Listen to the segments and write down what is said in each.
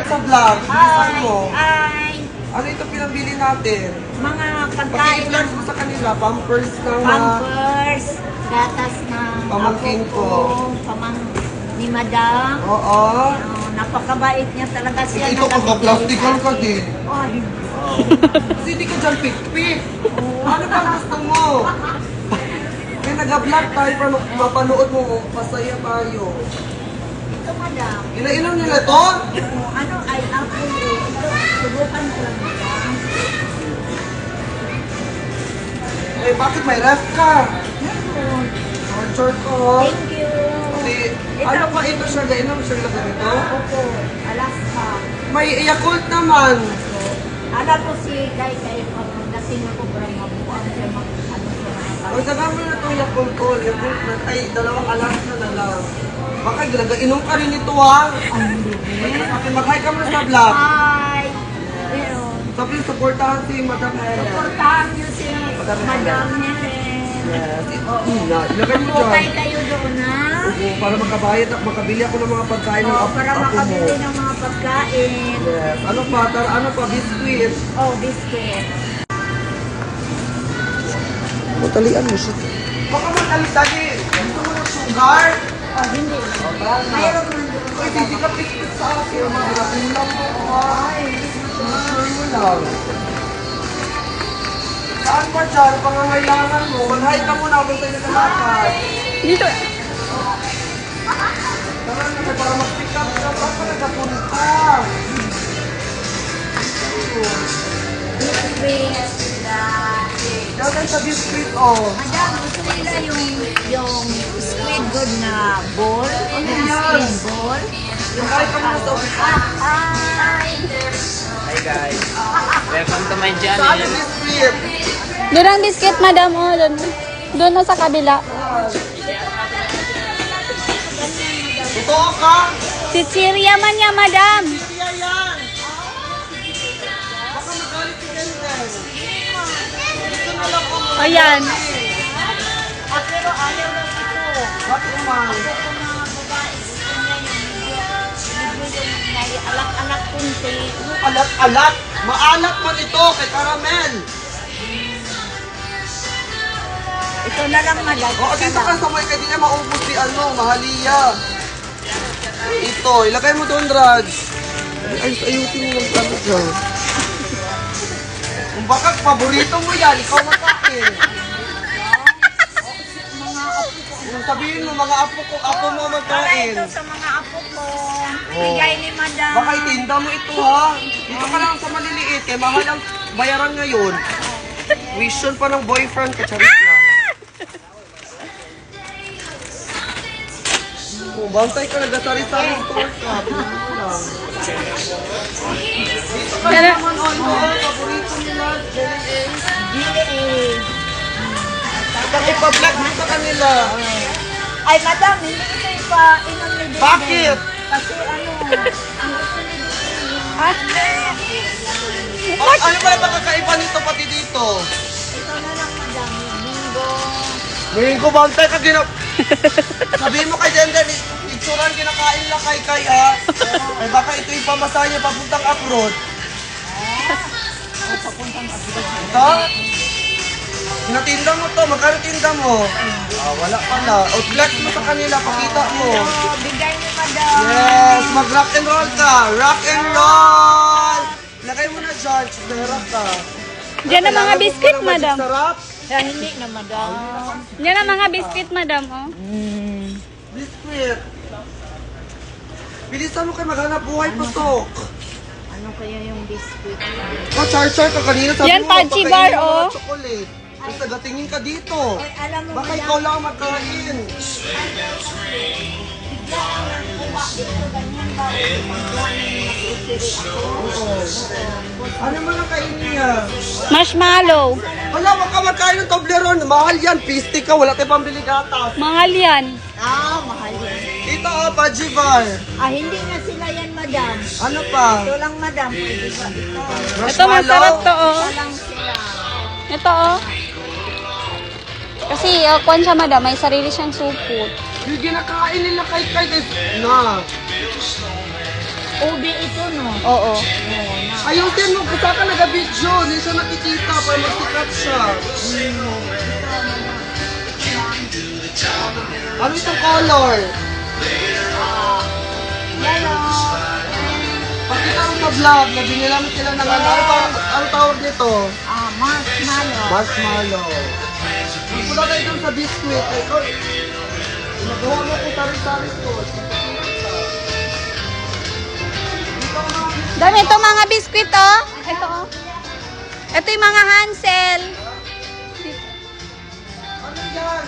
sa vlog. Bilisan mo. Ay, Ano ito pinambili natin? mga pagkain Pag-i-vlog ng mo sa kanila, pampers ng pampers, gatas ng Pamangkin apo ko. pamang ni Madam. Oo. Napakabait niya talaga siya. Ito pagka-plastical ka din. Ay, Kasi hindi ka dyan pick-pick. Ano ba gusto mo? Kaya nag-vlog tayo para mapanood mo, pasaya tayo. ito Madam. Ilan nila to? Ano ay apple eh. Ito, subukan ko lang Madam. Eh, bakit may ref ka? Meron. Short ko, ha? Thank you. Kasi, ano pa ito siya? Gainom siya na ganito? Opo, Alaska. May Yakult naman. Ano po si Guy kay dating ako para mabuhan siya ano siya. O, sabi mo na itong Yakult ko. Yakult na, ay, dalawang alas na lang. Baka inom ka rin ito, ha? Sabi, mag-hi ka muna sa vlog. Hi! Meron. Sabi, supportahan si Madam Helen. Suportahan niyo si Madam Helen. Yes. Ilagay mo Okay dyan. kayo doon ha? Oo, para makabayad at makabili ako ng mga pagkain ng Oh, apo para mo. makabili ng mga pagkain. Yes. Ano pa? Ano pa? Biscuit. Oh, biscuit. Matalian mo siya. Baka matali-tali. Gusto mo ng sugar? Oh, hindi. Mayroon man doon. Uy, hindi ka pikit sa akin. Mag-rapin lang mo. Ay, sure mo lang. Saan pa dyan? Pangangailangan mo. Mag-hi ka muna kung tayo naglalakad. Dito. Tara na, para mag-pick up ka. Saan ka nagkapunta? Biscuit. Dagan sa biscuit, oh. Madam, gusto nila yung squid good na ball. Yung squid ball. Yung kahit ka muna sa office. Hi! Hi guys, welcome to my Saan channel. yung biscuit? Doon ang biscuit, madam. Oh, doon. Doon na sa kabila. Totoo ka? Chichirya man niya, madam. Siya yan. Baka magalit si Kelvin. Gusto na lang ko. Ayan. Pero ayaw lang ito. Bakit man? Kung mga babae gusto niya yung medyo alak-alak kunti. Alat-alat. Maalat man ito kay Caramel. Ito na lang madam. O, dito ka sa may kaya maubos si Mahalia. Ito, ilagay mo doon, Raj. Ayusin mo lang ano dyan. Kung baka paborito mo yan, ikaw makain. Kung sabihin mo, mga apo mo Para magkain. ito sa mga apo ko. Bigay ni madam. Baka itinda mo ito, ha? Dito ka lang sa maliliit, kaya mahal ang bayaran ngayon. Vision pa ng boyfriend ka, charit lang. Oh, bantay ka, nagasari-sari store ka. Tingnan mo lang. Dito ka Pero- naman, paborito nila, Jelly Pag ipa-vlog mo sa kanila. Ay madam, hindi ito ipa-inom ni Dede. Bakit? Kasi ang gusto ni Dede. Ano pala ba kakaiba nito pati dito? Ito na lang madam, yung bingo. Ngayon ko bantay ka sabihin mo kay Denden, itsuran kinakain lang kay ha. Ay baka ito yung pamasahe niya papuntang abroad. Ito? Tinatinda mo to, magkano tinda mo? Wala pala. Outlet mo sa kanila, pakita mo. Oh, bigay ni madam. Yes, mag-rock and roll ka. Rock and roll! Lagay mo na dyan, sarap ka. Diyan ang mga biscuit, madam. Sarap. Kaya hindi na madam. Diyan ang mga biscuit, madam. Oh. Biscuit. Bilisan mo kayo maghanap buhay pasok. Ano kaya yung biscuit? Oh, char-char ka kanina. Sabi Yan, mo, Pachi pakainin bar, mo oh. ng chocolate. Basta gatingin ka dito. Ay, alam mo Baka madam. ikaw lang ang magkain. Ano man ang kainin niya? Marshmallow. Wala, wag ka magkain ng Toblerone. Mahal yan. Piste ka. Wala tayo pambili gatas. Mahal yan. Mahal yan. Ito, Pachi bar. Hindi na sila yan madam. Ano pa? Ito lang madam. Pwede ba ito? Ito, masarap to, oh. Ito lang sila. Ito, oh. Kasi, kwan siya, madam. May sarili siyang supot. Yung ginakain nila kay na. Ube ito, no? Oo. Ayusin mo, kung saan ka nag-video, hindi siya nakikita para magsikat siya. Ano itong color? Yellow. Pakita mo sa vlog na binilang sila ng ano tawag nito? Marshmallow. Marshmallow. Pula kayo dun sa biscuit. Ikaw, nagawa mo kung tarik-tarik ko. Dami ito mga biskwit, oh. Ito, oh. Ito yung mga Hansel. Ano yan?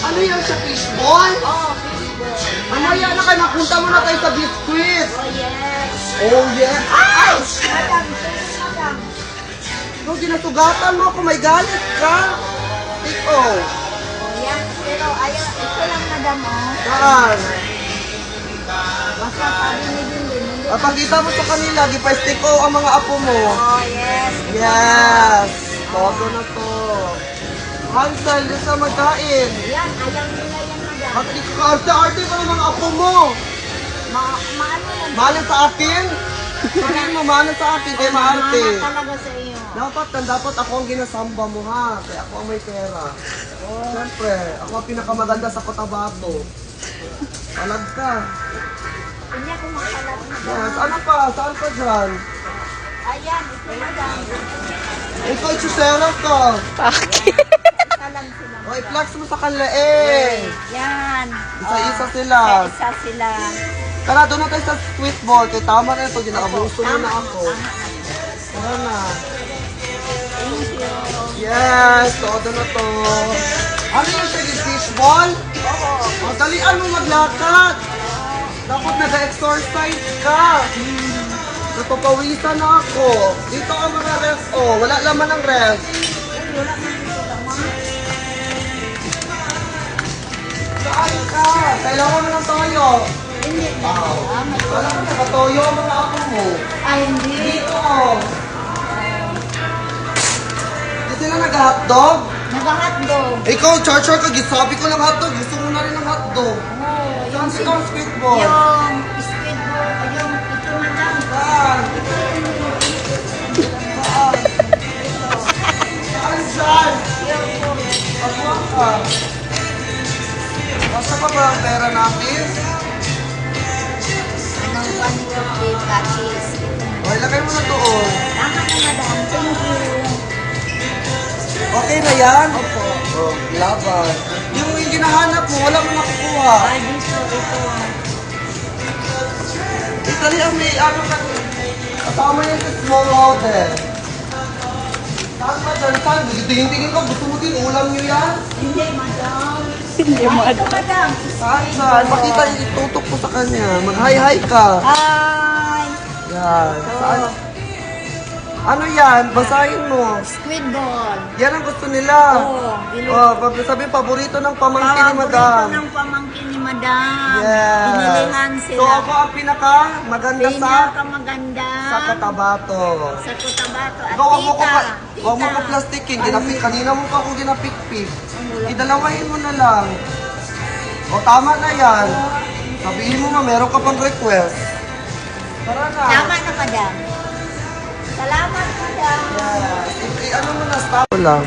Ano yan sa fishball? Oh, fishball. Ano yan? Napunta mo na tayo sa biscuit. Oh, yes. Oh yeah. Ay! Madam, madam. Ikaw, ginasugatan mo ako. May galit ka. Ito. Oh, yan. Pero ayaw, ito lang, madam, oh. Saan? Basta sabi ni Dinlin. Papakita mo sa kanila. Gipa-stick ko ang mga apo mo. Oh, yes. Yes. Todo na to. Hansel, yung sa magkain. Yan, ayaw nila yan, madam. Bakit ikaw kaarte-arte pa ng mga apo mo? Maano yan? Mahalin sa akin? Sabihin mo, mahalin sa akin, kaya maarte. Mana talaga sa iyo. Dapat ako ang ginasamba mo ha, kaya ako ang may pera. Siyempre, ako ang pinakamaganda sa Cotabato. Palag ka. Hindi ako makalat, madam. Yes, ano pa? Saan pa dyan? Ayan, ito, madam. Ikaw, isusera ka. Bakit? Ito lang sila. O, i-flex mo sa kanila eh. Yan. Isa-isa sila. Isa sila. Tara, doon na tayo sa sweet ball. Kaya tama na ito, ginakabuso mo na ako. Tara na. Thank you. Yes, todo na to. Ano yung sige, fishball? Oo. O, dalian mo maglakad. Dapat nag-exercise ka. Napapawisan na ako. Dito ang mga ref. Oh, wala laman ng ref. Saan ka? Kailangan mo ng toyo. Hindi na. Wala ka nakatoyo ang mga ako mo. Ay, hindi. Dito. Di sila nag-hotdog? Nag-hotdog. Ikaw, charger ka. Gisabi ko ng hotdog. Gusto mo na rin ng hotdog. Saan sila ang sweet ball? Yung squid ball, yung ito, madam. Saan? Saan? Saan saan? Pagbuwang ka. Basta pa ba ang pera natin? Anong 150 catches? O, ilagay mo na doon. Tama na, madam. Thank you. Okay na yan? Opo. Oh, laban. Yung ginahanap mo, wala mo nakukuha. Ay, dito, ito. Itali ang may ano ka. Kasama yan sa small hotel. Saan ba dyan? Saan? Tingin-tingin ka. Gusto mo din ulam nyo yan? Hindi, madam. Hindi mo Ay, ito, madam. Saan? Saan? Pakita, itutok mo sa kanya. Mag-hi-hi ka. Hi. Yan. Saan? Ano yan? Basahin mo. Squid ball. Yan ang gusto nila. Oo. Sabi paborito ng pamangkin ni Paborito Madam. ng pamangkin ni madam. Yes. Binilihan So sila. ako ang pinaka maganda sa Pinakamaganda. Cotabato. Sa Cotabato. At Ikaw, wag mo ko tita. wag mo ko plastikin. Kanina mo pa ako ginapik-pik. Idalawahin mo na lang. O tama na yan. Sabihin mo na meron ka pang request. Tara na. Tama na, madam. Salamat, madam. Ano mo na, stop lang.